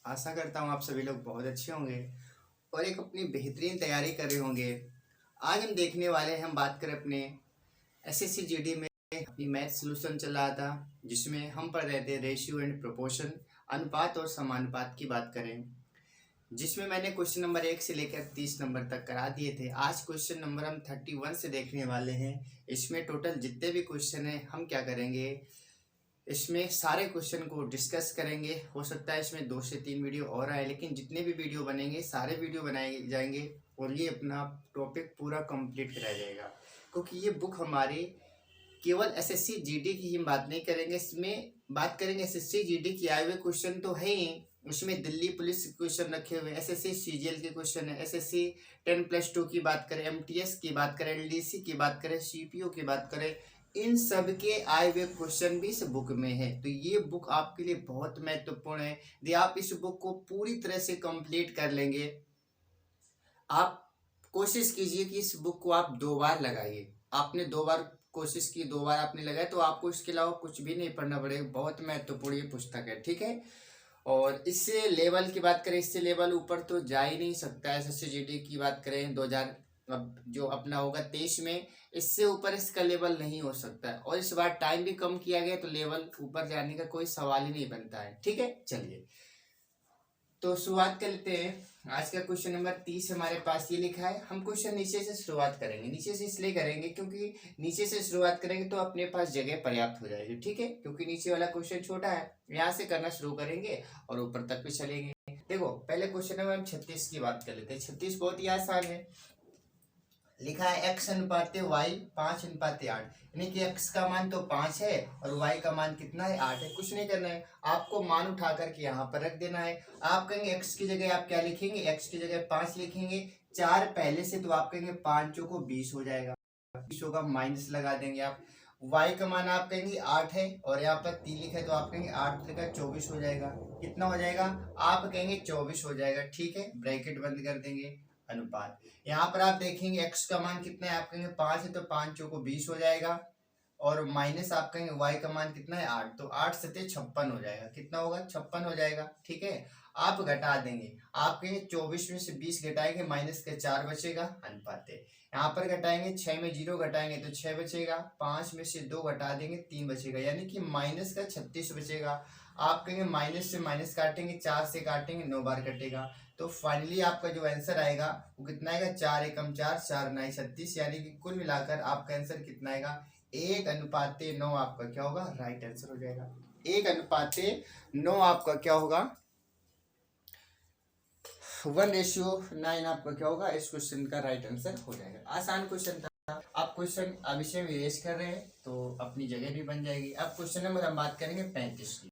आशा करता हूँ आप सभी लोग बहुत अच्छे होंगे और एक अपनी बेहतरीन तैयारी कर रहे होंगे। आज हम देखने वाले हैं, हम बात करें अपने एसएससी जीडी में अपनी मैथ सॉल्यूशन चल रहा था, जिसमें हम पढ़ रहे थे रेशियो एंड प्रोपोर्शन, अनुपात और समानुपात की बात करें, जिसमें मैंने क्वेश्चन नंबर 1 से लेकर 30 नंबर तक करा दिए थे। आज क्वेश्चन नंबर हम 31 से देखने वाले हैं। इसमें टोटल जितने भी क्वेश्चन हैं हम क्या करेंगे, इसमें सारे क्वेश्चन को डिस्कस करेंगे। हो सकता है इसमें 2 से 3 वीडियो और आए, लेकिन जितने भी वीडियो बनेंगे सारे वीडियो बनाए जाएंगे और ये अपना टॉपिक पूरा कंप्लीट कराया जाएगा, क्योंकि ये बुक हमारी केवल एसएससी जीडी की ही हम बात नहीं करेंगे। इसमें बात करेंगे एसएससी जीडी की आए हुए क्वेश्चन तो है ही, उसमें दिल्ली पुलिस के क्वेश्चन रखे हुए, एसएससी सीजीएल के क्वेश्चन है, एसएससी 10+2 की बात करें, एमटीएस की बात करें, एलडीसी की बात करें, सीपीओ की बात करें, इन सब के आए हुए क्वेश्चन भी इस बुक में है। तो ये बुक आपके लिए बहुत महत्वपूर्ण है। यदि आप इस बुक को पूरी तरह से कंप्लीट कर लेंगे, आप कोशिश कीजिए कि इस बुक को आप 2 बार लगाइए। आपने 2 बार कोशिश की, 2 बार आपने लगाया, तो आपको इसके अलावा कुछ भी नहीं पढ़ना पड़ेगा। बहुत महत्वपूर्ण ये पुस्तक है, ठीक है। और इससे लेवल की बात करें, इससे लेवल ऊपर तो जा ही नहीं सकता। एसएससी जीडी की बात करें 2000 अब जो अपना होगा 23 में, इससे ऊपर इसका लेवल नहीं हो सकता है। और इस बार टाइम भी कम किया गया, तो लेवल ऊपर जाने का कोई सवाल ही नहीं बनता है, ठीक है। चलिए तो शुरुआत कर लेते हैं। आज का क्वेश्चन नंबर 30 हमारे पास ये लिखा है। हम क्वेश्चन नीचे से शुरुआत करेंगे। नीचे से इसलिए करेंगे क्योंकि नीचे से शुरुआत करेंगे तो अपने पास जगह पर्याप्त हो जाएगी, ठीक है। क्योंकि नीचे वाला क्वेश्चन छोटा है, यहाँ से करना शुरू करेंगे और ऊपर तक भी चलेंगे। देखो पहले क्वेश्चन नंबर हम 36 की बात कर लेते हैं। 36 बहुत ही आसान है। लिखा है x अनुपात y 5:8, यानी कि x का मान तो 5 है और y का मान कितना है, 8 है। कुछ नहीं करना है, आपको मान उठा करके यहाँ पर रख देना है। आप कहेंगे x की जगह आप क्या लिखेंगे, x की जगह 5 लिखेंगे। 4 पहले से, तो आप कहेंगे 5 को 20 हो जाएगा, 20 होगा, माइनस लगा देंगे आप। y का मान आप कहेंगे 8 है और यहाँ पर 3 लिखा है, तो आप कहेंगे 8 का 24 हो जाएगा। कितना हो जाएगा, आप कहेंगे 24 हो जाएगा, ठीक है। ब्रैकेट बंद कर देंगे। अनुपात यहाँ पर आप देखेंगे x का मान कितना है, आप कहेंगे 5 है, तो 5 को 20 हो जाएगा। और माइनस आप कहेंगे y का मान कितना है, 8, तो 8 सत्ते 56 हो जाएगा। कितना होगा, 56 हो जाएगा, ठीक है। आप घटा देंगे, आप कहेंगे 24 में से 20 घटाएंगे, माइनस का 4 बचेगा, अनुपात है। यहाँ पर घटाएंगे, 6 में 0 घटाएंगे तो 6 बचेगा, 5 में से 2 घटा देंगे, 3 बचेगा, यानी कि माइनस का 36 बचेगा। आप कहेंगे माइनस से माइनस काटेंगे, 4 से काटेंगे, 9 बार कटेगा। तो फाइनली आपका जो आंसर आएगा वो कितना आएगा, 4 एकम 4, 4 9 36, यानी कि कुल मिलाकर आपका आंसर कितना आएगा, 1:9 आपका क्या होगा, राइट आंसर हो जाएगा। 1:9 आपका क्या होगा, 1:9 आपका क्या होगा, इस क्वेश्चन का राइट आंसर हो जाएगा। आसान क्वेश्चन था। आप क्वेश्चन अभी से इरेज कर रहे हैं तो अपनी जगह भी बन जाएगी। अब क्वेश्चन नंबर हम बात करेंगे 35 की।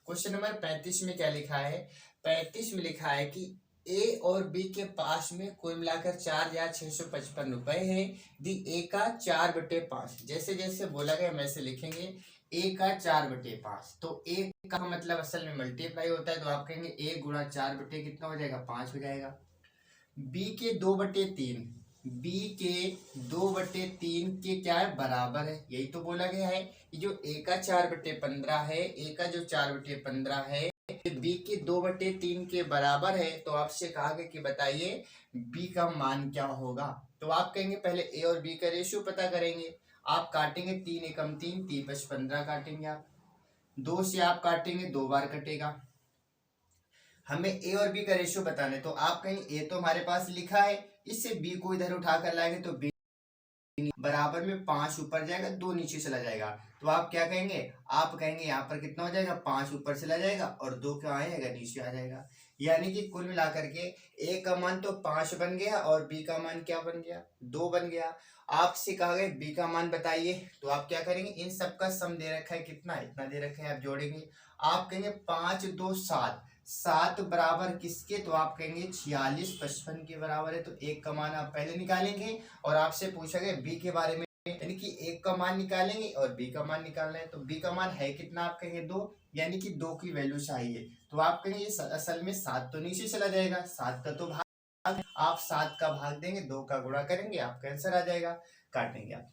क्वेश्चन नंबर 35 में क्या लिखा है, 35 में लिखा है कि ए और बी के पास में कुल मिलाकर 4,655 रुपए है। दी ए का 4/5, जैसे जैसे बोला गया वैसे लिखेंगे। ए का 4/5, तो ए का मतलब असल में मल्टीप्लाई होता है, तो आप कहेंगे ए गुणा 4 बटे कितना हो जाएगा, 5 हो जाएगा। बी के 2/3, बी के 2/3 के क्या है, बराबर है, यही तो बोला गया है। जो ए का 4/15 है, ए का जो 4/15 है, बी के 2/3 के बराबर है, तो आपसे कहा गया कि बताइए बी का मान क्या होगा। तो आप कहेंगे पहले ए और बी का रेशियो पता करेंगे। आप काटेंगे 3 एकम 3, 3 × 15 काटेंगे आप। 2 से आप काटेंगे, 2 बार कटेगा। हमें ए और बी का रेशियो बताना है, तो आप कहेंगे ए तो हमारे पास लिखा है, इससे बी को इधर उठा कर लाएंगे तो बी बराबर में 5 ऊपर जाएगा, 2 नीचे चला जाएगा, तो आप क्या कहेंगे, आप कहेंगे यहाँ पर कितना हो जाएगा, 5 ऊपर चला जाएगा और 2 क्या आएगा, नीचे आ जाएगा। यानी कि कुल मिलाकर के ए का मान तो 5 बन गया और बी का मान क्या बन गया, 2 बन गया। आपसे कहा गया बी का मान बताइए, तो आप क्या करेंगे, इन सबका सम दे रखा है, कितना, इतना दे रखा है, आप जोड़ेंगे। आप कहेंगे 5 2 7, 7 बराबर किसके, तो आप कहेंगे 46 55 के बराबर है। तो एक का मान आप पहले निकालेंगे और आपसे पूछा गया बी के बारे में, यानी कि एक का मान निकालेंगे और बी का मान निकालना है। तो बी का मान है कितना, आप कहेंगे 2, यानी कि 2 की वैल्यू चाहिए। तो आप कहेंगे ये असल में 7 तो नीचे चला जाएगा, 7 का तो भाग, आप 7 का भाग देंगे, 2 का गुणा करेंगे, आपका आंसर आ जाएगा। काटेंगे आप,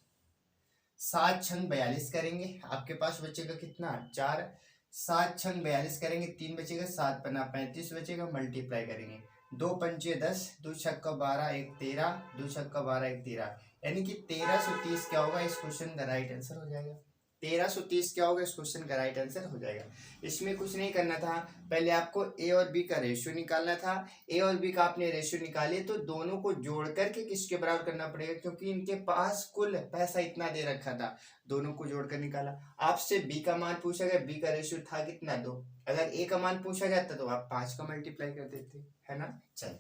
7 × 42 करेंगे, आपके पास बचेगा कितना, 4, 7 छंग 42 करेंगे, 3 बचेगा, 7 पन्ना 35 बचेगा, मल्टीप्लाई करेंगे, 2 पंचे 10, 2 छक्का 12, 1 13, 2 छक्का 12, 1 13, यानी कि 1330 क्या होगा इस क्वेश्चन का राइट आंसर हो जाएगा। 1330 क्या होगा इस क्वेश्चन का राइट आंसर हो जाएगा। इसमें कुछ नहीं करना था, पहले आपको ए और बी का रेशियो निकालना था। ए और बी का आपने रेशियो निकाले तो दोनों को जोड़ करके किसके बराबर करना पड़ेगा, क्योंकि इनके पास कुल पैसा इतना दे रखा था, दोनों को जोड़कर निकाला। आपसे बी का मान पूछा गया, बी का रेशियो था कितना 2, अगर ए का मान पूछा जाता तो आप 5 का मल्टीप्लाई कर देते, है ना। चल,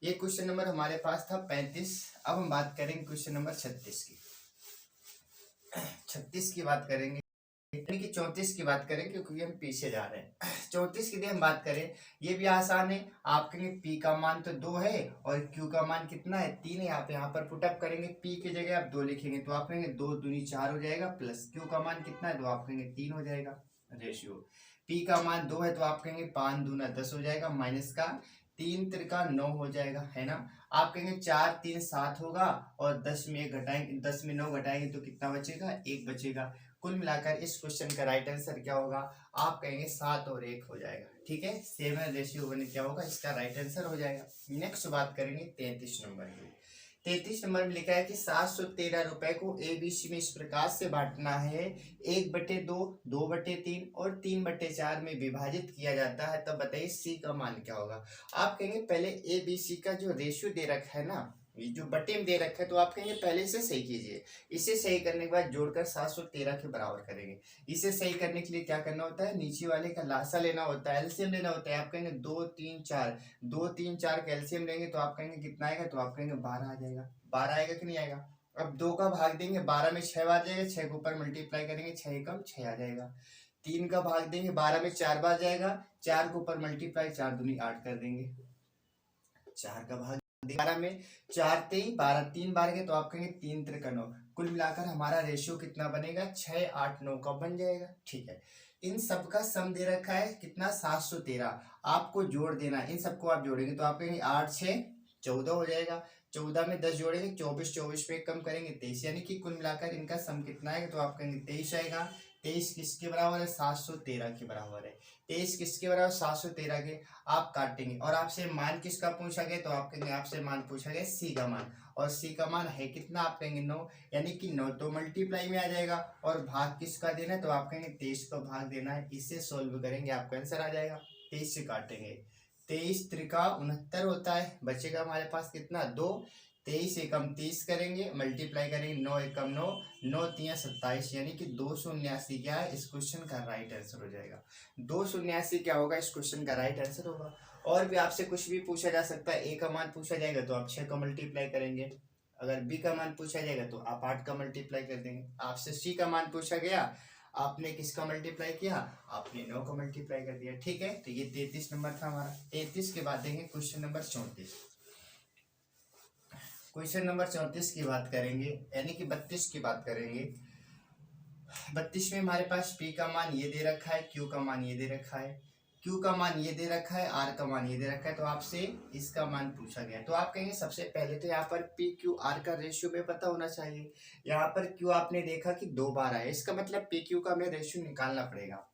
ये क्वेश्चन नंबर हमारे पास था 35। अब हम बात करेंगे क्वेश्चन नंबर 36 की। 36 की बात करेंगे, यानी कि 34 की बात करें, क्योंकि हम पीछे जा रहे हैं। 34 की हम बात करें, ये भी आसान है। आपके लिए पी का मान तो 2 है और क्यू का मान कितना है 3 है। आप यहाँ पर पुटअप करेंगे, पी की जगह आप 2 लिखेंगे तो आप कहेंगे 2 दूनी 4 हो जाएगा, प्लस क्यू का मान कितना है तो आप कहेंगे 3 हो जाएगा। रेशियो पी का मान 2 है तो आप कहेंगे 5 दूना 10 हो जाएगा, माइनस का 3 त्रिका 9 हो जाएगा, है ना। आप कहेंगे 4 3 7 होगा और 10 में 1 घटाएंगे, 10 में 9 घटाएंगे तो कितना बचेगा 1 बचेगा। कुल मिलाकर इस क्वेश्चन का राइट आंसर क्या होगा, आप कहेंगे 7 और 1 हो जाएगा, ठीक है। 7 रेशियो वन क्या होगा, इसका राइट आंसर हो जाएगा। नेक्स्ट बात करेंगे 33 नंबर की। 33 नंबर में लिखा है कि 713 रुपए को एबीसी में इस प्रकार से बांटना है, 1/2, 2/3 और 3/4 में विभाजित किया जाता है, तब बताइए सी का मान क्या होगा। आप कहेंगे पहले एबीसी का जो रेशियो दे रखा है ना, ये जो बटे में दे रखा है, तो आप कहेंगे पहले इसे सही कीजिए। इसे सही करने के बाद जोड़कर 713 के बराबर करेंगे। इसे सही करने के लिए क्या करना होता है, नीचे वाले का लासा लेना होता है, एलसीएम लेना होता है। आप कहेंगे 2 3 4, 2 3 4 का एलसीएम लेंगे तो आप कहेंगे कितना आएगा, तो आप कहेंगे 12 आ जाएगा। 12 आएगा कि नहीं आएगा। अब 2 का भाग देंगे, 12 में 6 बार जाएगा, 6 के ऊपर मल्टीप्लाई करेंगे, 6 एकम 6 आ जाएगा। 3 का भाग देंगे, 12 में 4 बार जाएगा, 4 के ऊपर मल्टीप्लाई, 4 दूनी 8 कर देंगे। 4 का भाग 12 में 4 3 12, 3 बार गए तो आप कहेंगे 3 त्रिका 9। कुल मिलाकर हमारा रेशियो कितना बनेगा, 6 8 9 का बन जाएगा, ठीक है। इन सब का सम दे रखा है कितना 713, आपको जोड़ देना है। इन सबको आप जोड़ेंगे तो आप कहेंगे 8 6 14 हो जाएगा। 14 में 10 जोड़ेंगे, 24 24 पे कम करेंगे 23, यानी कि कुल मिलाकर इनका सम कितना आएगा, तो आप कहेंगे 23 आएगा। 23 किसके बराबर है, 713 के बराबर है। 23 किसके बराबर, 713 के। आप काटेंगे और आपसे मान किसका पूछा गया, तो आप कहेंगे आपसे मान पूछा गया सी का मान, और सी का मान है कितना, आप कहेंगे 9, यानी कि 9 तो मल्टीप्लाई में आ जाएगा। और भाग किसका देना है, तो आप कहेंगे 23 को भाग देना है। इससे सोल्व करेंगे आपका आंसर आ जाएगा। 23 से काटेंगे, 23 त्रिका 69 होता है, बचेगा हमारे पास कितना 2। 23 एकम 30 करेंगे, मल्टीप्लाई करेंगे, 9 एकम 9, 9 3 27, यानी कि 279 क्या है इस क्वेश्चन का राइट आंसर हो जाएगा। 279 क्या होगा इस क्वेश्चन का राइट आंसर होगा। और भी आपसे कुछ भी पूछा जा सकता है। ए का मान पूछा जाएगा तो आप 6 का मल्टीप्लाई करेंगे, अगर बी का मान पूछा जाएगा तो आप 8 का मल्टीप्लाई कर देंगे। आपसे सी का मान पूछा गया, आपने किसका मल्टीप्लाई किया, आपने 9 का मल्टीप्लाई कर दिया, ठीक है। तो ये 33 नंबर था हमारा। 33 के बाद देंगे क्वेश्चन नंबर 34। क्वेश्चन नंबर 34 की बात करेंगे, यानी कि 32 की बात करेंगे। 32 में हमारे पास पी का मान ये दे रखा है, क्यू का मान ये दे रखा है, क्यू का मान ये दे रखा है, आर का मान ये दे रखा है, तो आपसे इसका मान पूछा गया। तो आप कहेंगे सबसे पहले तो यहाँ पर पी क्यू आर का रेशियो में पता होना चाहिए। यहाँ पर क्यू आपने देखा कि 2 बार आया, इसका मतलब पी क्यू का हमें रेशियो निकालना पड़ेगा।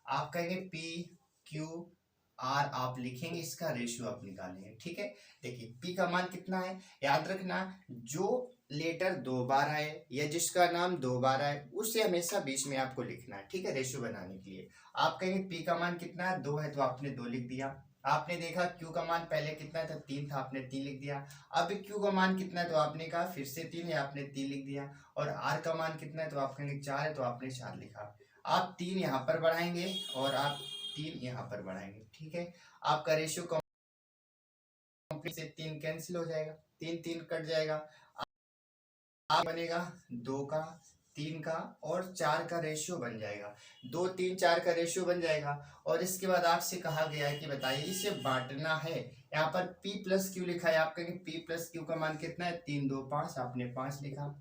आप कहेंगे पी क्यू आर आप लिखेंगे, इसका रेशियो आप निकालेंगे, ठीक है। देखिए पी का मान कितना है, याद रखना जो लेटर 2 बार आए या जिसका नाम 2 बार आए उसे हमेशा बीच में आपको लिखना है, ठीक है, रेशियो बनाने के लिए। आप कहेंगे पी का मान कितना है, 2 है तो आपने 2 लिख दिया। आपने देखा क्यू का मान पहले कितना था, 3 था, आपने 3 लिख दिया। अब क्यू का मान कितना है तो आपने कहा फिर से 3 है, आपने 3 लिख दिया। और आर का मान कितना है तो आप कहेंगे 4 है तो आपने 4 लिखा। आप 3 यहाँ पर बढ़ाएंगे और आप 3 यहाँ पर बढ़ाएंगे, ठीक है। आपका रेशियो कंप्लीट से 3 कैंसिल हो जाएगा, 3 3 कट जाएगा। आप बनेगा 2 का, 3 का और 4 का रेशियो बन जाएगा। 2 3 4 का रेशियो बन जाएगा। और इसके बाद आपसे कहा गया है कि बताइए इसे बांटना है। यहाँ पर P प्लस क्यू लिखा है, आप कहेंगे P प्लस क्यू का मान कितना है, 3 2 5, आपने 5 लिखा।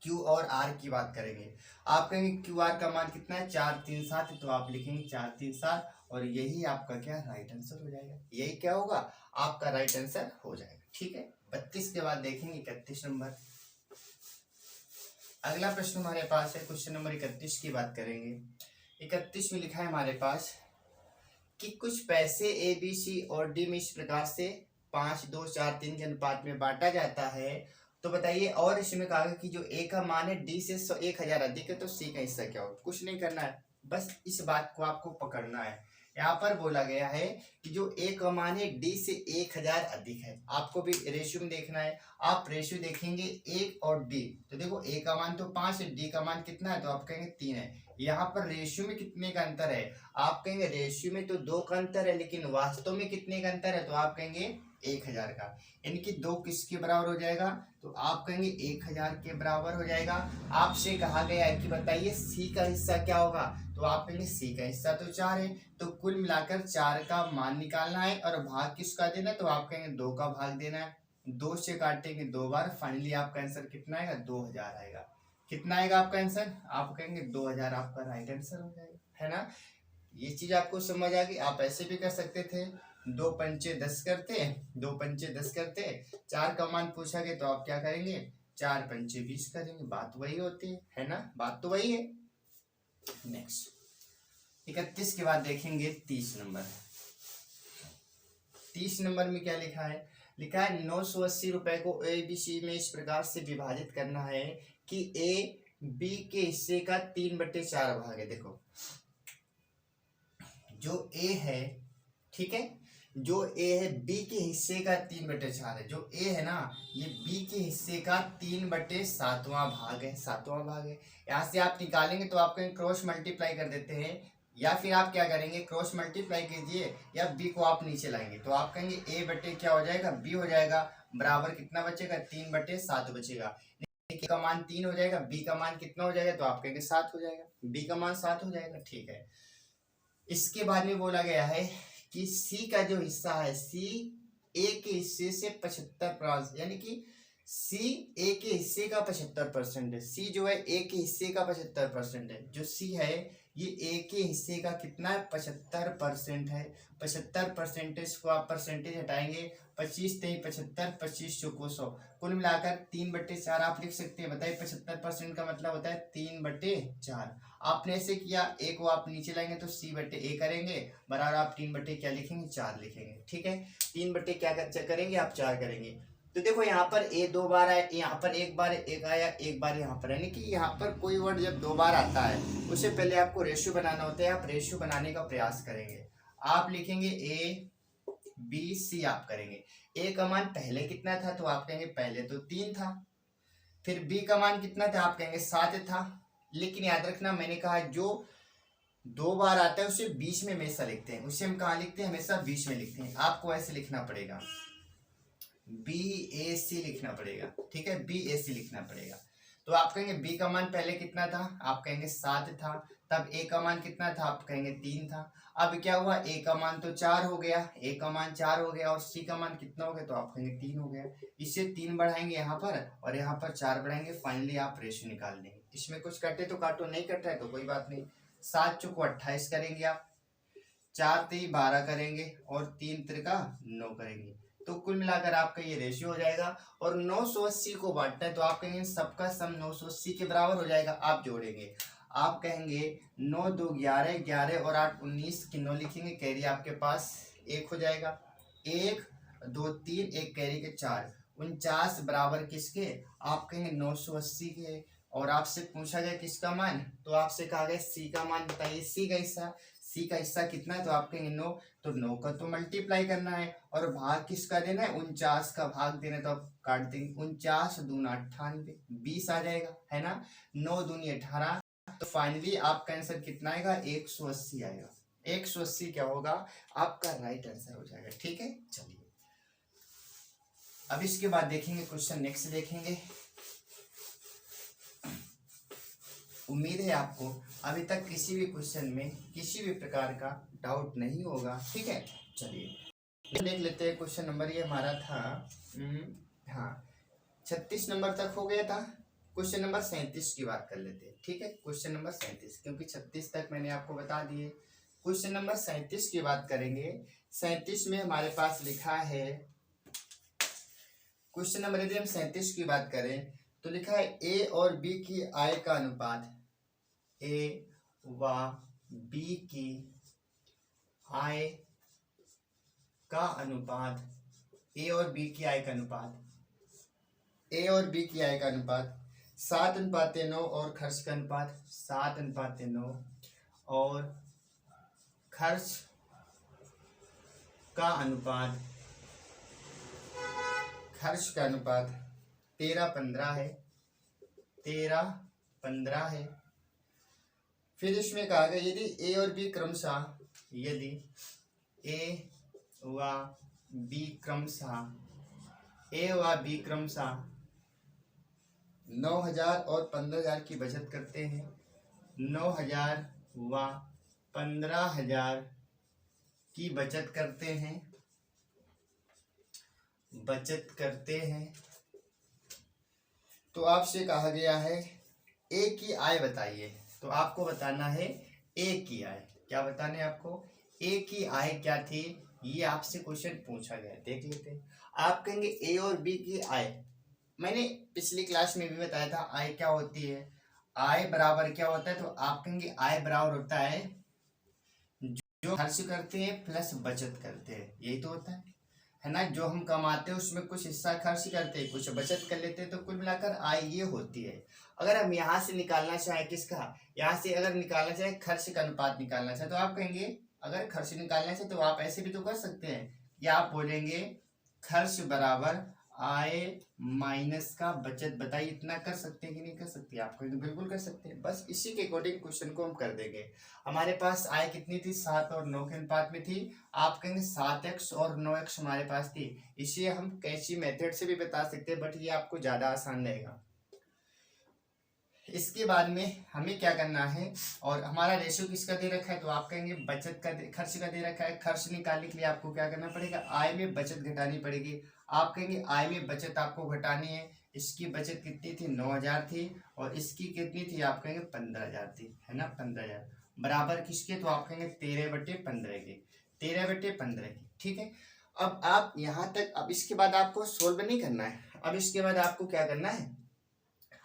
क्यू और आर की बात करेंगे, आप कहेंगे क्यू आर का मान कितना है, 4 3 7, तो आप लिखेंगे 4 3 7, और यही आपका क्या राइट आंसर हो जाएगा। यही क्या होगा, आपका राइट आंसर हो जाएगा, ठीक है। 32 के बाद देखेंगे 31 नंबर। अगला प्रश्न हमारे पास है क्वेश्चन नंबर 31 की बात करेंगे। 31 में लिखा है हमारे पास कि कुछ पैसे ए बी सी और डी में इस प्रकार से 5 2 4 3 के अनुपात में बांटा जाता है। तो बताइए, और इसमें कहा कि जो ए का मान है डी से 1000 अधिक है, तो सी का हिस्सा क्या हो। कुछ नहीं करना है, बस इस बात को आपको पकड़ना है। यहाँ पर बोला गया है कि जो ए का मान है डी से 1000 अधिक है। आपको भी रेशियो में देखना है। आप रेशियो देखेंगे ए और डी, तो देखो ए का मान तो 5 है, डी का मान कितना है, तो आप कहेंगे 3 है। यहाँ पर रेशियो में कितने का अंतर है, आप कहेंगे रेशियो में तो 2 का अंतर है, लेकिन वास्तव में कितने का अंतर है, तो आप कहेंगे 1000 का। यानी कि 2 किसके बराबर हो जाएगा, तो आप कहेंगे 1000 के बराबर हो जाएगा। आपसे कहा गया है कि बताइए सी का हिस्सा क्या होगा, तो आप कहेंगे सी का हिस्सा तो 4 है, तो कुल मिलाकर 4 का मान निकालना है और भाग किसका देना है, तो आप कहेंगे 2 का भाग देना है। 2 से काटेंगे 2 बार, फाइनली आपका आंसर कितना आएगा, 2000 आएगा। कितना आएगा आपका आंसर, आप कहेंगे 2000 आपका राइट आंसर हो जाएगा, है ना। ये चीज आपको समझ आ गई। आप ऐसे भी कर सकते थे, 2 पंचे 10 करते, 2 पंचे 10 करते, 4 का मान पूछा गया तो आप क्या करेंगे, 4 पंचे 20 करेंगे। बात वही होती है ना, बात तो वही है। नेक्स्ट 31 के बाद देखेंगे 30 नंबर। 30 नंबर में क्या लिखा है, लिखा है 980 रुपए को ए बी सी में इस प्रकार से विभाजित करना है कि ए बी के हिस्से का 3/4 भाग है। देखो जो ए है, ठीक है, जो ए है बी के हिस्से का 3/4 है। जो ए है ना, ये बी के हिस्से का 3/7वां भाग है, 7वां भाग है। यहाँ से आप निकालेंगे तो आप कहीं क्रॉस मल्टीप्लाई कर देते हैं, या फिर आप क्या करेंगे, क्रॉस मल्टीप्लाई कीजिए या बी को आप नीचे लाएंगे, तो आप कहेंगे ए बटे क्या हो जाएगा, बी हो जाएगा। बराबर कितना बचेगा, 3/7 बचेगा। ए का मान 3 हो जाएगा, बी का मान कितना हो जाएगा, तो आप कहेंगे 7 हो जाएगा, बी का मान 7 हो जाएगा, ठीक है। इसके बाद में बोला गया है कि सी का जो हिस्सा है, सी ए के हिस्से से 75%, यानी कि सी ए के हिस्से का 75% है। सी जो है ए के हिस्से का 75% है। जो सी है ये ए के हिस्से का कितना है, 75% है। 75% को आप परसेंटेज हटाएंगे, 25 3 75, 25 चौको 100, कुल मिलाकर 3/4 आप लिख सकते हैं। बताइए 75% का मतलब होता है 3/4। आपने ऐसे किया, ए को आप नीचे लाएंगे तो सी बटे ए करेंगे, बराबर आप 3 बटे क्या लिखेंगे, 4 लिखेंगे, ठीक है। 3 बटे क्या करेंगे आप, 4 करेंगे। तो देखो यहाँ पर ए 2 बार आया, यहाँ पर एक बार एक आया, एक बार यहाँ पर, यानी कि यहाँ पर कोई वर्ड जब 2 बार आता है उससे पहले आपको रेशियो बनाना होता है। आप रेशियो बनाने का प्रयास करेंगे, आप लिखेंगे ए बी सी, आप करेंगे। ए का मान पहले कितना था, तो आप कहेंगे पहले तो 3 था। फिर बी का मान कितना था, आप कहेंगे 7 था। लेकिन याद रखना, मैंने कहा जो 2 बार आता है उसे बीच में हमेशा लिखते हैं, उसे हम कहाँ लिखते हैं, हमेशा बीच में लिखते हैं। आपको ऐसे लिखना पड़ेगा, बी ए सी लिखना पड़ेगा, ठीक है, बी ए सी लिखना पड़ेगा। तो आप कहेंगे बी का मान पहले कितना था, आप कहेंगे 7 था। तब ए का मान कितना था, आप कहेंगे 3 था। अब क्या हुआ, ए का मान तो 4 हो गया, ए का मान 4 हो गया, और सी का मान कितना हो गया, तो आप कहेंगे 3 हो गया। इससे 3 बढ़ाएंगे यहाँ पर और यहाँ पर 4 बढ़ाएंगे, फाइनली आप रेशियो निकाल देंगे। इसमें कुछ कटे तो काटो, नहीं कट रहा है तो कोई बात नहीं। 7 चौको 28 करेंगे आप, 4 3 12 करेंगे और 3 त्रिका 9 करेंगे, तो कुल मिलाकर आपका ये रेशियो हो जाएगा। और 980 को बांटना है तो आप कहेंगे सबका सम 980 के बराबर हो जाएगा। आप जोड़ेंगे, आप कहेंगे 9 2 11, 11 और 8 19 की 9 लिखेंगे, कैरी आपके पास 1 हो जाएगा। 1 2 3, 1 कैरी के 4, 49 बराबर किसके, आप कहेंगे 980 के। और आपसे पूछा गया किसका मान, तो आपसे कहा गया सी का मान बताइए। सी का हिस्सा, सी का हिस्सा कितना है, तो आप कहेंगे 9, तो 9 का तो मल्टीप्लाई करना है और भाग किसका देना है, 49 का भाग देना है, तो आप काट देंगे। 49 दूना 98, 20 आ जाएगा, है ना। 9 दूनी 18, तो फाइनली आपका आंसर कितना आएगा, 180 आएगा। 180 क्या होगा, आपका राइट आंसर हो जाएगा, ठीक है। चलिए अब इसके बाद देखेंगे क्वेश्चन नेक्स्ट देखेंगे। उम्मीद है आपको अभी तक किसी भी क्वेश्चन में किसी भी प्रकार का डाउट नहीं होगा, ठीक है। चलिए देख लेते हैं क्वेश्चन नंबर, ये हमारा था हाँ 36 नंबर तक हो गया था। क्वेश्चन नंबर 37 की बात कर लेते हैं, ठीक है। क्वेश्चन नंबर 37, क्योंकि 36 तक मैंने आपको बता दिए। क्वेश्चन नंबर 37 की बात करेंगे। 37 में हमारे पास लिखा है, क्वेश्चन नंबर यदि हम 37 की बात करें तो लिखा है ए और बी की आय का अनुपात, ए व बी की आय का अनुपात, ए और बी की आय का अनुपात, ए और बी की आय का अनुपात 7:9 और खर्च का अनुपात 7:9 और खर्च का अनुपात, खर्च का अनुपात 13:15 है, 13:15 है। फिर इसमें कहा गया यदि ए और बी क्रमशः, यदि ए व बी क्रमशः, ए व बी क्रमशः 9,000 और 15,000 की बचत करते हैं, 9,000 व 15,000 की बचत करते हैं, तो आपसे कहा गया है ए की आय बताइए। तो आपको बताना है ए की आय, क्या बताना है आपको, ए की आय क्या थी, ये आपसे क्वेश्चन पूछा गया, देख लेते हैं। आप कहेंगे ए और बी की आय, मैंने पिछली क्लास में भी बताया था आय क्या होती है, आय बराबर क्या होता है, तो आप कहेंगे आय बराबर होता है जो खर्च करते हैं प्लस बचत करते हैं, यही तो होता है ना। जो हम कमाते हैं उसमें कुछ हिस्सा खर्च करते हैं, कुछ बचत कर लेते हैं, तो कुल मिलाकर आय ये होती है। अगर हम यहाँ से निकालना चाहें किसका, यहाँ से अगर निकालना चाहें खर्च का अनुपात निकालना चाहे, तो आप कहेंगे अगर खर्च निकालना चाहे तो आप ऐसे भी तो कर सकते हैं, या आप बोलेंगे खर्च बराबर आय माइनस का बचत। बताइए इतना कर सकते हैं कि नहीं कर सकते, आप कहेंगे बिल्कुल कर सकते हैं। बस इसी के अकॉर्डिंग क्वेश्चन को हम कर देंगे। हमारे पास आय कितनी थी, 7 और 9 के अनुपात में थी। आप कहेंगे 7x और 9x हमारे पास थी, इसे हम कैची मेथड से भी बता सकते हैं, बट ये आपको ज्यादा आसान रहेगा। इसके बाद में हमें क्या करना है, और हमारा रेशियो किसका दे रखा है, तो आप कहेंगे बचत का, खर्च का दे रखा है। खर्च निकालने के लिए आपको क्या करना पड़ेगा, आय में बचत घटानी पड़ेगी। आप कहेंगे आय में बचत आपको घटानी है, इसकी बचत कितनी थी, 9,000 थी, और इसकी कितनी थी, आप कहेंगे 15,000 थी, है ना, 15,000 बराबर किसके, तो आप कहेंगे 13/15 के, 13/15 की, ठीक है। अब आप यहाँ तक, अब इसके बाद आपको सोल्व नहीं करना है, अब इसके बाद आपको क्या करना है,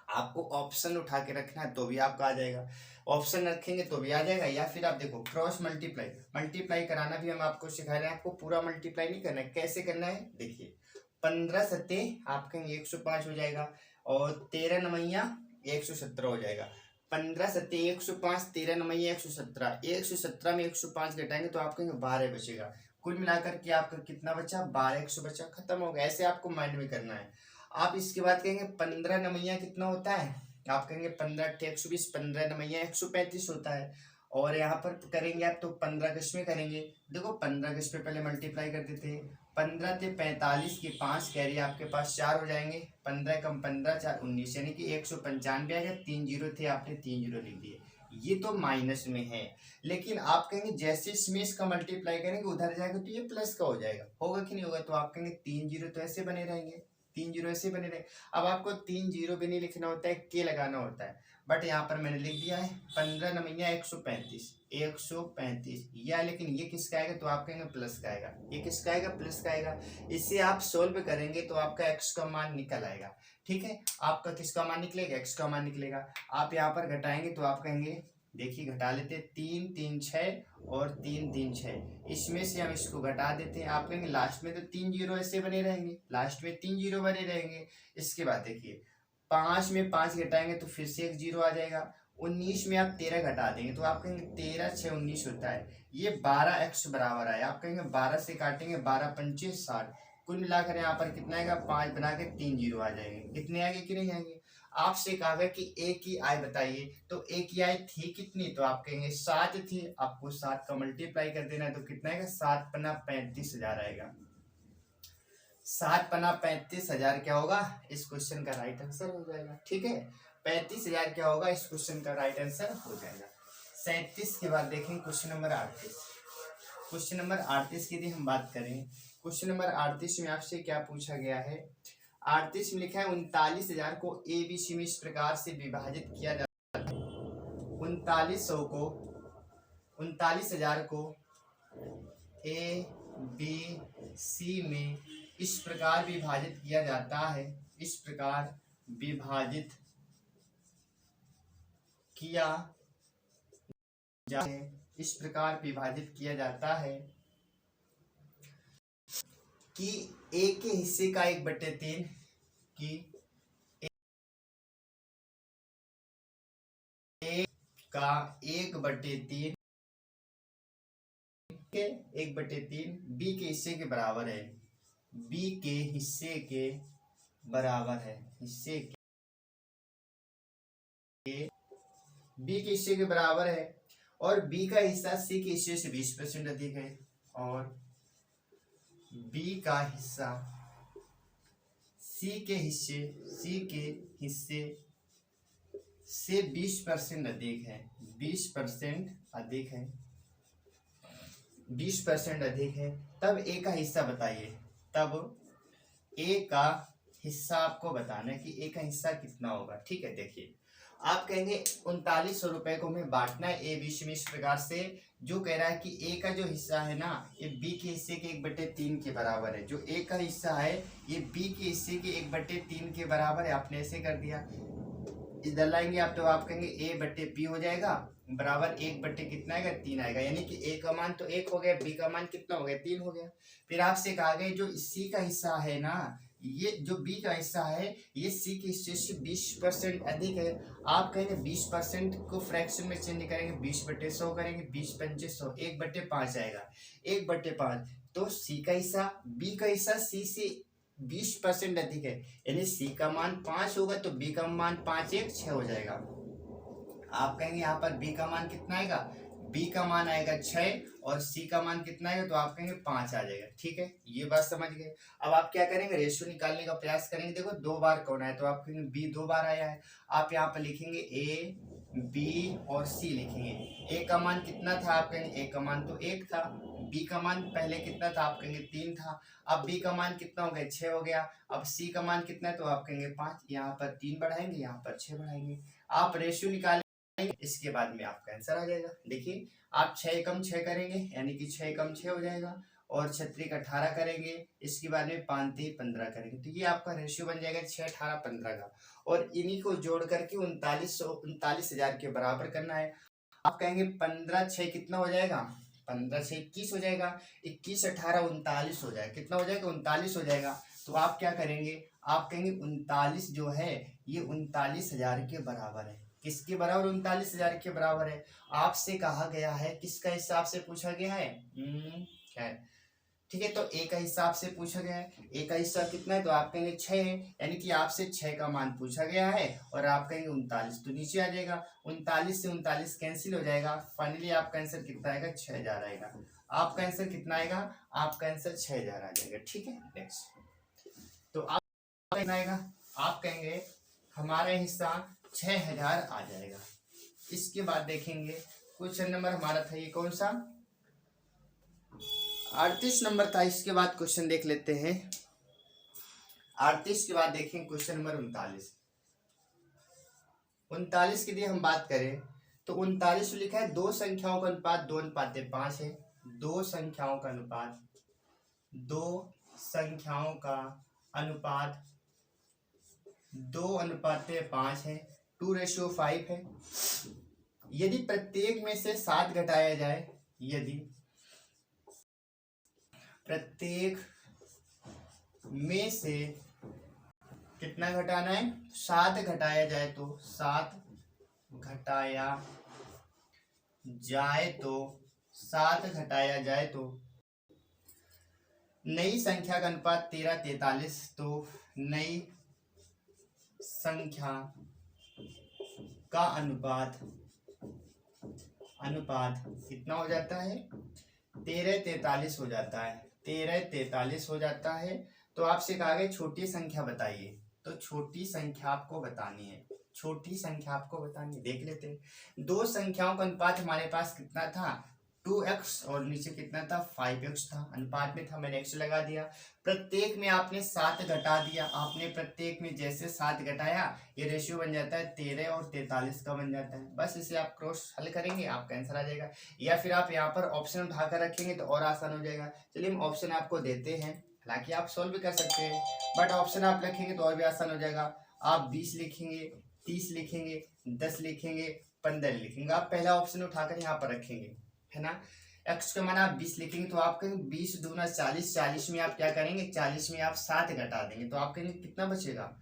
आपको ऑप्शन उठा के रखना है तो भी आपका आ जाएगा, ऑप्शन रखेंगे तो भी आ जाएगा, या फिर आप देखो क्रॉस मल्टीप्लाई, मल्टीप्लाई कराना भी हम आपको सिखा रहे हैं। आपको पूरा मल्टीप्लाई नहीं करना है, कैसे करना है देखिए, 15 सत्ते आप कहेंगे 105 हो जाएगा, और 13 नमैया 117 हो जाएगा। 15 सत्ते 105, 13 नमैया 117, 117 में 105 घटाएंगे तो आप कहेंगे 12 बचेगा। कुल मिलाकर के आपका कितना बचा, 12x बचा, खत्म हो गया। ऐसे आपको माइंड में करना है। आप इसके बाद कहेंगे 15 नमैया कितना होता है, आप कहेंगे 15 120, 15 नमैया 135 होता है। और यहाँ पर करेंगे आप तो 15 गश में करेंगे, देखो 15 गश पे पहले मल्टीप्लाई कर देते हैं, 15 से 45 की 5 कैरी आपके पास 4 हो जाएंगे, 15 कम 15 4 19, यानी कि 195 आ गया। 3 जीरो थे, आपने 3 जीरो लिख दिए, ये तो माइनस में है। लेकिन आप कहेंगे जैसे इसमें इसका मल्टीप्लाई करेंगे उधर जाएगा तो ये प्लस का हो जाएगा, होगा कि नहीं होगा, तो आप कहेंगे 3 जीरो तो ऐसे बने रहेंगे, 3 जीरो ऐसे बने रहे। अब आपको 3 जीरो भी नहीं लिखना होता है, के लगाना होता है, बट यहाँ पर मैंने लिख दिया है 15 नमैया 135, 135 या, लेकिन ये किसका आएगा, तो आप कहेंगे प्लस का आएगा, ये किसका आएगा, प्लस का आएगा। इसे आप सोल्व करेंगे तो आपका x का मान निकल आएगा, ठीक है। आपका किसका मान निकलेगा, x का मान निकलेगा। आप यहाँ पर घटाएंगे तो आप कहेंगे, देखिए घटा लेते, 3 3 6 और 3 3 6, इसमें से हम इसको घटा देते हैं। आप कहेंगे लास्ट में तो 3 जीरो ऐसे बने रहेंगे, लास्ट में 3 जीरो बने रहेंगे। इसके बाद देखिए 5 में 5 घटाएंगे तो फिर से 1 जीरो आ जाएगा। 19 में आप 13 घटा देंगे तो आप कहेंगे 13 6 19 होता है, ये 12x बराबर आए। आप कहेंगे 12 से काटेंगे, 12 पंचे 60, कुल मिलाकर यहाँ पर कितना आएगा, 5 बना के 3 जीरो आ जाएंगे, कितने आएंगे कि नहीं आएंगे। आपसे कहा गया कि ए की आय बताइए, तो ए की आय थी कितनी, तो आप कहेंगे 7 थी। आपको 7 का मल्टीप्लाई कर देना है तो कितना आएगा, 7 पन्ना 35,000 आएगा। 7 पन्ना 35,000 क्या होगा, इस क्वेश्चन का राइट आंसर हो जाएगा, ठीक है। 35,000 क्या होगा, इस क्वेश्चन का राइट आंसर हो जाएगा। 37 के बाद देखें क्वेश्चन नंबर 38। क्वेश्चन नंबर 38 की यदि हम बात करें, क्वेश्चन नंबर 38 में आपसे क्या पूछा गया है, 38 में लिखा है 39,000 को ए बी सी में इस प्रकार से विभाजित किया जाता है। 39,000 को ए बी सी में इस प्रकार विभाजित किया जाता है, इस प्रकार विभाजित किया जाता है इस प्रकार विभाजित किया जाता है कि ए के हिस्से का 1/3 की ए का 1/3 के 1/3 बी के हिस्से के बराबर है, बी के हिस्से के बराबर है, हिस्से के बी के हिस्से के बराबर है और बी का हिस्सा सी के हिस्से से 20% अधिक है और बी का हिस्सा सी के हिस्से से 20% अधिक है, 20% अधिक है, 20% अधिक है। तब ए का हिस्सा बताइए, तब ए का हिस्सा आपको बताना है कि ए का हिस्सा कितना होगा। ठीक है, देखिए आप कहेंगे 3900 रुपए को हमें बांटना है ए बी में इस प्रकार से। जो कह रहा है कि ए का जो हिस्सा है ना ये बी के हिस्से के 1/3 के बराबर है। जो ए का हिस्सा है ये बी के हिस्से के 1/3 के बराबर है। आपने ऐसे कर दिया, इधर लाएंगे आप तो आप कहेंगे ए बट्टे बी हो जाएगा बराबर 1 कितना आएगा 3 आएगा, यानी कि ए का मान तो 1 हो गया, बी का मान कितना हो गया 3 हो गया। फिर आपसे कहा गया जो सी का हिस्सा है ना, ये जो बी का हिस्सा है ये सी के हिस्से से 20% अधिक है। आप कहेंगे 20% को फ्रैक्शन में चेंज करेंगे, 20/100 करेंगे, 20×5 1/5 आएगा, 1/5। तो सी का हिस्सा बी का हिस्सा सी से 20% अधिक है, यानी सी का मान 5 होगा तो बी का मान 5 1 6 हो जाएगा। आप कहेंगे यहाँ पर बी का मान कितना आएगा, बी का मान आएगा 6 और सी का मान कितना आएगा तो आप कहेंगे 5 आ जाएगा। ठीक है, ये बात समझ गए। अब आप क्या करेंगे, रेशियो निकालने का प्रयास करेंगे। देखो 2 बार कौन है तो आप कहेंगे बी 2 बार आया है। आप यहाँ पर लिखेंगे ए बी और सी लिखेंगे। ए का मान कितना था, आप कहेंगे ए का मान तो 1 था, बी का मान पहले कितना था, आप कहेंगे 3 था। अब बी का मान कितना हो गया 6 हो गया। अब सी का मान कितना है तो आप कहेंगे 5, यहाँ पर 3 बढ़ाएंगे, यहाँ पर 6 बढ़ाएंगे। आप रेशियो निकालेंगे, इसके बाद में आपका आंसर आ जाएगा। देखिए आप 6 कम 6 करेंगे यानी कि 6 कम 6 हो जाएगा और 36 का 18 करेंगे, इसके बाद में 5 3 15 करेंगे तो ये आपका रेशियो बन जाएगा 6 18 15 का। और इन्हीं को जोड़ करके 39,000 के बराबर करना है। आप कहेंगे 15 6 कितना हो जाएगा, 15 6 21 हो जाएगा, 21 18 39 हो जाएगा, कितना हो जाएगा 39 हो जाएगा। तो आप क्या करेंगे, आप कहेंगे 39 जो है ये 39,000 के बराबर है। किसके बराबर, 39,000 के बराबर है। आपसे कहा गया है किसका हिसाब से पूछा गया है, खैर ठीक है। तो ए का हिसाब से पूछा गया है, ए का हिस्सा कितना है तो आप कहेंगे 6 है, यानी कि आपसे 6 का मान पूछा गया है और आप कहेंगे 39 तो नीचे आ जाएगा, 39 से 39 कैंसिल हो जाएगा। फाइनली आपका आंसर कितना आएगा 6000 आएगा। आपका आंसर कितना आएगा, आपका आंसर 6000 आ जाएगा। ठीक है, नेक्स्ट तो आप कितना आएगा, आप कहेंगे हमारा हिस्सा 6000 आ जाएगा। इसके बाद देखेंगे क्वेश्चन नंबर हमारा था ये कौन सा, 38 नंबर था। इसके बाद क्वेश्चन देख लेते हैं 38 के बाद देखें क्वेश्चन नंबर 39। 39 के लिए हम बात करें तो 39 लिखा है 2 संख्याओं का अनुपात 2:5 है। 2 संख्याओं का अनुपात 2:5 है, 2:5 है। यदि प्रत्येक में से 7 घटाया जाए, यदि प्रत्येक में से कितना घटाना है, 7 घटाया जाए तो 7 घटाया जाए तो नई संख्या का अनुपात 13:43, तो नई संख्या का अनुपात कितना हो जाता है 13:43 हो जाता है, 13:43 हो जाता है। तो आपसे कहा गया छोटी संख्या बताइए, तो छोटी संख्या आपको बतानी है, देख लेते हैं। 2 संख्याओं का अनुपात हमारे पास कितना था 2x और नीचे कितना था 5x था, अनुपात में था मैंने x लगा दिया। प्रत्येक में आपने 7 घटा दिया, आपने प्रत्येक में जैसे 7 घटाया ये रेशियो बन जाता है 13 और 43 का बन जाता है। बस इसे आप क्रॉस हल करेंगे आपका आंसर आ जाएगा, या फिर आप यहाँ पर ऑप्शन उठाकर रखेंगे तो और आसान हो जाएगा। चलिए हम ऑप्शन आपको देते हैं, हालांकि आप सोल्व भी कर सकते हैं बट ऑप्शन आप लिखेंगे तो और भी आसान हो जाएगा। आप 20 लिखेंगे, 30 लिखेंगे, 10 लिखेंगे, 15 लिखेंगे। आप पहला ऑप्शन उठाकर यहाँ पर रखेंगे, है ना। x का मान आप 20 लिखेंगे तो आप कहेंगे 20 दूना 40, 40 में आप क्या करेंगे, 40 में आप 7 घटा देंगे तो आप कहेंगे कितना बचेगा,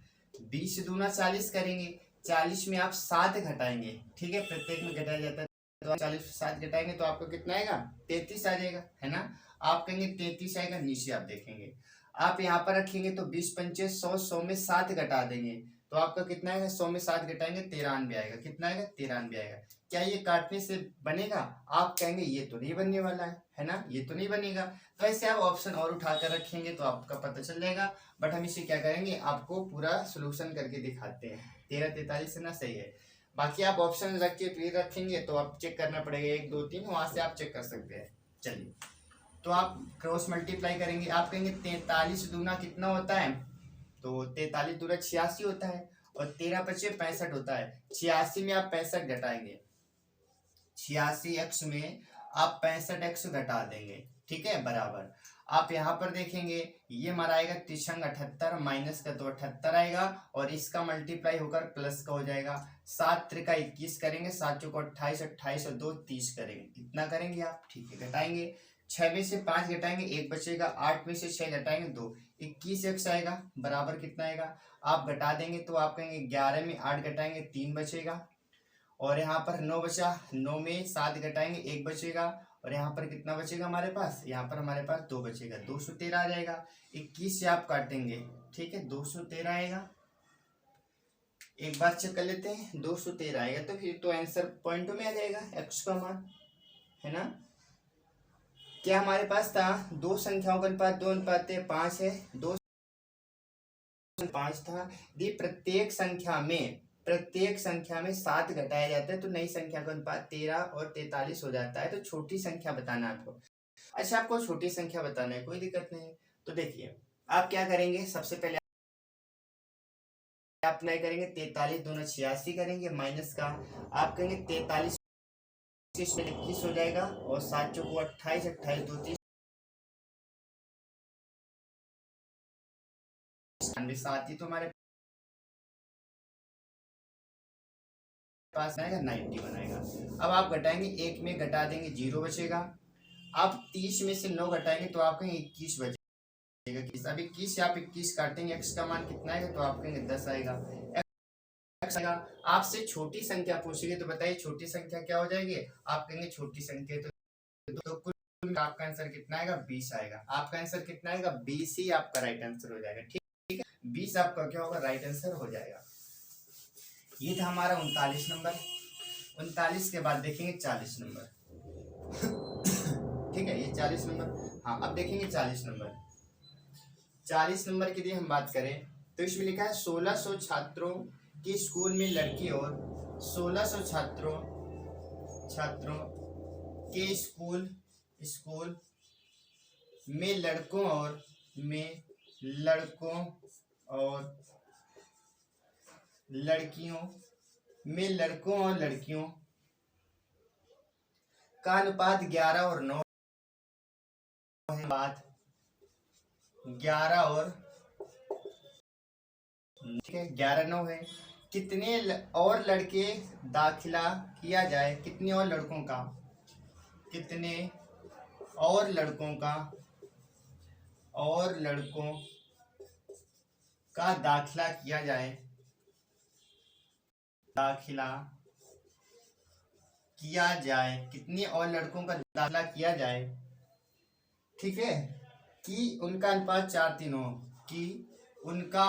20 दूना 40 करेंगे, 40 में आप 7 घटाएंगे, ठीक है, प्रत्येक में घटाया जाता है तो आप 40 से 7 घटाएंगे तो आपको कितना आएगा, 33 आ जाएगा, है ना। आप कहेंगे 33 आएगा, नीचे आप देखेंगे आप यहाँ पर रखेंगे तो 20 पंचे 100, 100 में 7 घटा देंगे तो आपका कितना आएगा, 100 में 7 घटाएंगे 93 आएगा, कितना आएगा, 93 आएगा। क्या ये काटने से बनेगा, आप कहेंगे ये तो नहीं बनने वाला है ना, ये तो नहीं बनेगा। तो ऐसे आप ऑप्शन और उठाकर रखेंगे तो आपका पता चल जाएगा। बट हम इसे क्या करेंगे, आपको पूरा सोल्यूशन करके दिखाते हैं। 13 43 ना सही है, बाकी आप ऑप्शन रख के फिर रखेंगे तो आप चेक करना पड़ेगा 1 2 3, वहां से आप चेक कर सकते हैं। चलिए तो आप क्रॉस मल्टीप्लाई करेंगे, आप कहेंगे 43 दूना कितना होता है, तो 43 दूना 86 होता है और 13 पचे 65 होता है। 86 में आप 65 घटाएंगे, 86x में आप 65x घटा देंगे, ठीक है, बराबर। आप यहाँ पर देखेंगे ये हमारा आएगा 78 माइनस का तो 78 आएगा और इसका मल्टीप्लाई होकर प्लस का हो जाएगा। 7 त्रिका 21 करेंगे, 7 चौको 28, 28 और 2 30 करेंगे, कितना करेंगे आप, ठीक है, घटाएंगे। 6 में से 5 घटाएंगे 1 बचेगा, 8 में से 6 घटाएंगे 2, 21x आएगा, बराबर कितना आएगा, आप घटा देंगे तो आप कहेंगे 11 में 8 घटाएंगे 3 बचेगा और यहाँ पर 9 बचा, 9 में 7 घटाएंगे 1 बचेगा और यहाँ पर कितना बचेगा हमारे पास, यहाँ पर हमारे पास 2 बचेगा, 213 आ जाएगा। 21 से आप काटेंगे, ठीक है, 213 आएगा। एक बार चेक कर लेते हैं, 213 आएगा तो फिर तो आंसर पॉइंट में आ जाएगा x का मान, है ना। क्या हमारे पास था, दो संख्याओं का अनुपात 2:5 है, 2 5 था। दी प्रत्येक संख्या में 7 घटाया जाता है तो नई संख्या का अनुपात 13 और 43 हो जाता है। तो छोटी संख्या बताना है आपको। अच्छा, आपको छोटी संख्या बताना है, कोई दिक्कत नहीं। तो देखिए आप क्या करेंगे, सबसे पहले आप नहीं करेंगे 43 दूना 86 करेंगे, माइनस का आप कहेंगे 43 21 हो जाएगा और 7 चौको 28, 28 2 30, 7 ही तो हमारे पास आएगा, 90 बनाएगा। अब आप घटाएंगे, 1 में घटा देंगे 0 बचेगा। आप 30 में से 9 घटाएंगे तो आप कहेंगे 21 बचेगा। अब 21 से आप 21 काटेंगे, x का मान कितना आएगा, तो आप कहेंगे 10 आएगा। x आएगा। आपसे छोटी संख्या पूछेगी तो बताइए छोटी संख्या क्या हो जाएगी, आप कहेंगे छोटी संख्या तो कुल आपका आंसर कितना आएगा, 20 आएगा। आपका आंसर कितना आएगा, 20 ही आपका राइट आंसर हो जाएगा, ठीक है, 20 आपका क्या होगा, राइट आंसर हो जाएगा। ये था हमारा 39 नंबर। 39 के बाद देखेंगे 40 नंबर ठीक है, ये 40 नंबर। हाँ, अब देखेंगे 40 नंबर। 40 नंबर के लिए हम बात करें तो इसमें लिखा है 1600 छात्रों के स्कूल में लड़की और 1600 छात्रों के स्कूल में लड़कों और लड़कियों का अनुपात 11 और 9 है। बात 11 और ठीक है, 11 9 है। कितने और लड़के दाखिला किया जाए, कितने और लड़कों का दाखिला किया जाए, कितने और लड़कों का दाखिला किया जाए, ठीक है, कि उनका अनुपात 4:3 हो, कि उनका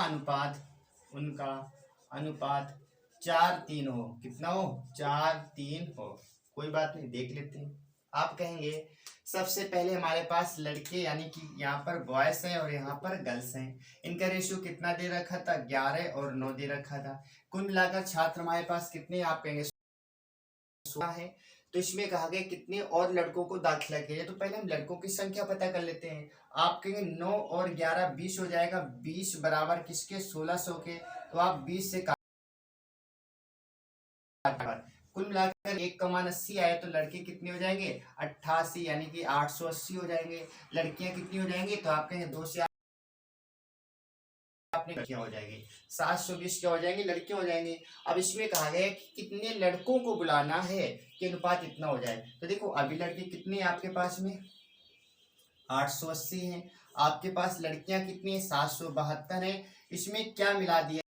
अनुपात 4:3 हो, कितना हो, 4:3 हो। कोई बात नहीं, देख लेते हैं। आप कहेंगे सबसे पहले हमारे पास लड़के यानी कि यहाँ पर बॉयज हैं और यहाँ पर गर्ल्स हैं, इनका रेशियो कितना दे रखा था, 11 और 9 दे रखा था। कुल मिलाकर छात्र हमारे पास कितने, आप कहेंगे 16 है। तो इसमें कहा गया कितने और लड़कों को दाखिला किया जाए, तो पहले हम लड़कों की संख्या पता कर लेते हैं। आप कहेंगे 9 और 11 20 हो जाएगा, 20 बराबर किसके, 1600 के, तो आप 20 से कुल मिलाकर 1 का मान 80 आए तो लड़के कितने हो जाएंगे, 88 यानी कि 880 हो जाएंगे। लड़कियां कितनी हो जाएंगी, तो आप कहेंगे 2 से आप आपने लड़कियां हो जाएंगी, 720 क्या हो जाएंगे, लड़कियां हो जाएंगी। अब इसमें कहा गया है कि कितने लड़कों को बुलाना है कि अनुपात इतना हो जाए। तो देखो अभी लड़के कितने हैं आपके पास में, 880 हैं। आपके पास लड़कियां कितनी है, 772 है। इसमें क्या मिला दिया,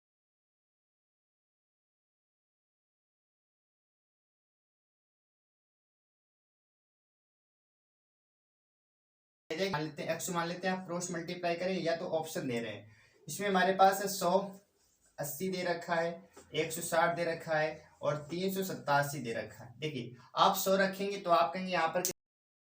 मान लेते हैं एक्स मान लेते हैं, आप क्रॉस मल्टीप्लाई करें या तो ऑप्शन दे रहे हैं। इसमें हमारे पास है 180 दे रखा है, 160 दे रखा है और 387 दे रखा है। देखिए आप 100 रखेंगे तो आप कहेंगे यहाँ पर